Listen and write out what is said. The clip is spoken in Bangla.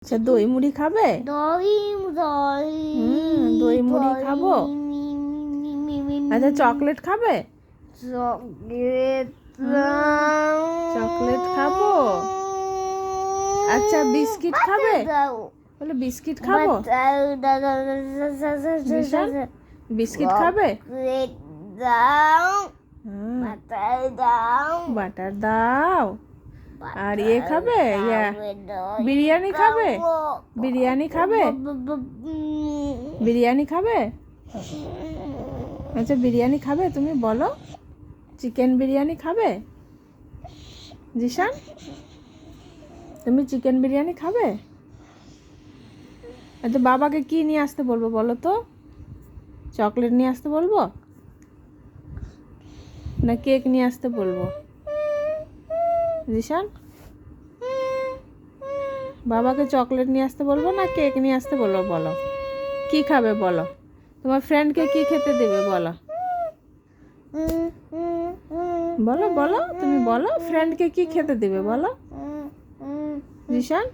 আচ্ছা, দই মুড়ি খাবে? দই দই দই মুড়ি খাবো। আচ্ছা, চকলেট খাবে? চকলেট চকলেট খাবো। আচ্ছা, বিস্কিট খাবে? বলে বিস্কিট খাবো। বিশাল, বিস্কিট খাবে? বাটার দাও। আর খাবে? বিরিয়ানি খাবে? বিরিয়ানি খাবে? বিরিয়ানি খাবে? আচ্ছা, বিরিয়ানি খাবে? তুমি বলো, চিকেন বিরিয়ানি খাবে? জিশান, তুমি চিকেন বিরিয়ানি খাবে? আচ্ছা, বাবাকে কি নিয়ে আসতে বলবো বলো তো? চকলেট নিয়ে আসতে বলবো না কেক নিয়ে আসতে বলবো? জিশান, বাবাকে চকলেট নিয়ে আসতে বলবো না কেক নিয়ে আসতে বলবো? বলো, কি খাবে বলো? তোমার ফ্রেন্ডকে কি খেতে দেবে বলো? বলো বলো, তুমি বলো, ফ্রেন্ডকে কি খেতে দেবে বলো? জিশান।